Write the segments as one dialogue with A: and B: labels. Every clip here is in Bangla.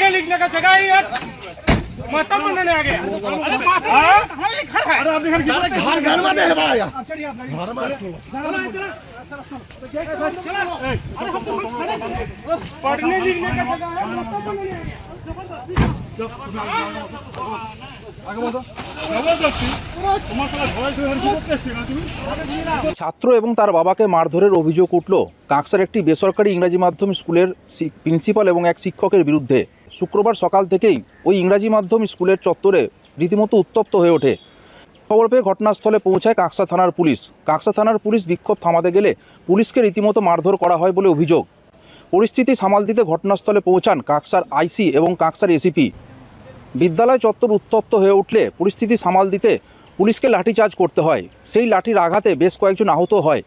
A: लिखने का जगह ही मतलब बनाने आ गया। घर में है भाई, पढ़ने लिखने का जगह है, मतलब बनाने आ गया।
B: ছাত্র এবং তার বাবাকে মারধরের অভিযোগ উঠল কাকসার একটি বেসরকারি ইংরাজি মাধ্যম স্কুলের প্রিন্সিপাল এবং এক শিক্ষকের বিরুদ্ধে। শুক্রবার সকাল থেকেই ওই ইংরাজি মাধ্যম স্কুলের চত্বরে রীতিমতো উত্তপ্ত হয়ে ওঠে। খবর পেয়ে ঘটনাস্থলে পৌঁছায় কাকসা থানার পুলিশ। কাকসা থানার পুলিশ বিক্ষোভ থামাতে গেলে পুলিশকে রীতিমতো মারধর করা হয় বলে অভিযোগ। পরিস্থিতি সামাল দিতে ঘটনাস্থলে পৌঁছান কাকসার আইসি এবং কাকসার এসিপি। বিদ্যালয় চত্বর উত্তপ্ত হয়ে উঠলে পরিস্থিতি সামাল দিতে পুলিশকে লাঠিচার্জ করতে হয়। সেই লাঠির আঘাতে বেশ কয়েকজন আহত হয়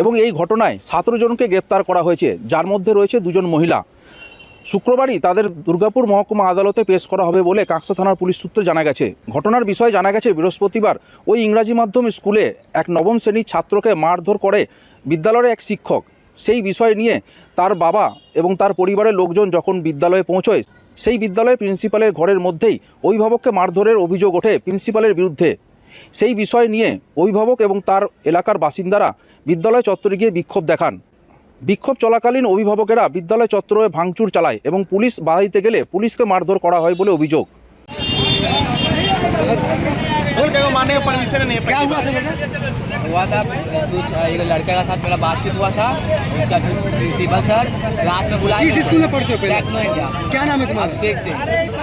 B: এবং এই ঘটনায় 17 জনকে গ্রেপ্তার করা হয়েছে, যার মধ্যে রয়েছে 2 জন মহিলা। শুক্রবারই তাদের দুর্গাপুর মহকুমা আদালতে পেশ করা হবে বলে কাকসা থানার পুলিশ সূত্রে জানা গেছে। ঘটনার বিষয়ে জানা গেছে বৃহস্পতিবার ওই ইংরাজি মাধ্যম স্কুলে এক নবম শ্রেণীর ছাত্রকে মারধর করে বিদ্যালয়ের এক শিক্ষক। সেই বিষয় নিয়ে তার বাবা এবং তার পরিবারের লোকজন যখন বিদ্যালয়ে পৌঁছয়, সেই বিদ্যালয়ের প্রিন্সিপালের ঘরের মধ্যেই অভিভাবককে মারধরের অভিযোগ ওঠে প্রিন্সিপালের বিরুদ্ধে। সেই বিষয় নিয়ে অভিভাবক এবং তার এলাকার বাসিন্দারা বিদ্যালয় চত্বরে গিয়ে বিক্ষোভ দেখান। বিক্ষোভ চলাকালীন অভিভাবকেরা বিদ্যালয় চত্বরে ভাঙচুর চালায় এবং পুলিশ বাধা দিতে গেলে পুলিশকে মারধর করা হয় বলে অভিযোগ।
A: मानने का परमिशन नहीं है। क्या हुआ था बेटा?
C: हुआ था कुछ एक लड़के का साथ मेरा बातचीत हुआ था। उसका प्रिंसिपल सर रात में बुलाया।
A: किस स्कूल में पढ़ते हो?
C: Techno India.
A: क्या नाम है तुम्हारा?
C: अभिषेक से।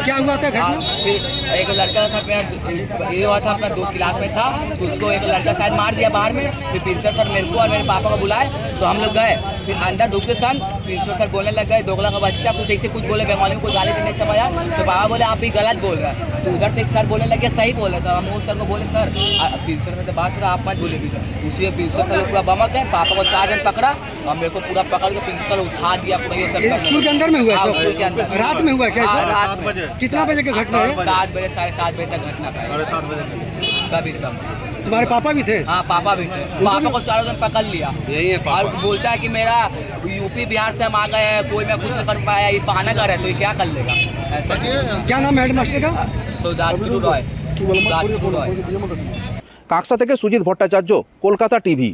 A: क्या हुआ था घटना?
C: फिर एक लड़का का साथ मेरा ये हुआ था, अपना दोस्त क्लास में था, तो उसको एक लड़का शायद मार दिया बाहर में। फिर प्रिंसिपल सर मेरे को और मेरे पापा को बुलाए तो हम लोग गए। फिर अंदर दूसरे स्थान प्रिंसिपल सर बोलने लग गए, दोगला का बच्चा कुछ ऐसे कुछ बोले, बंगाली में कोई गाली देने से आया। तो पापा बोले आप भी गलत बोल रहे हैं। तो उधर से एक सर बोलने लगे सही बोले, तो हम उस सर को बोले सर प्रिंसिपल से बात करो, आप मत बोले भी। उसी में प्रिंसिपल सर पूरा बमक गए, पापा को 4 जन पकड़ा और मेरे को पूरा पकड़ के प्रिंसिपल उठा दिया पूरा। ये सब
A: स्कूल के अंदर में हुआ?
C: स्कूल के अंदर
A: रात में हुआ क्या?
C: रात बजे।
A: कितना बजे की घटना है?
C: 7 बजे 7:30 बजे तक घटना का। 7:30 बजे सभी सब।
A: तुम्हारे पापा भी थे?
C: हाँ पापा भी थे। पापा को 4 जन पकड़ लिया। यही है और बोलता है कि मेरा यूपी बिहार से हम आ गए हैं, कोई मैं कुछ नहीं कर पाया, ये पानागर है तो ये क्या कर लेगा। ऐसा
A: क्या नाम है हेडमास्टर का?
C: सौदातु रॉय।
B: কাকসা থেকে সুজিত ভট্টাচার্য, কলকাতা টিভি।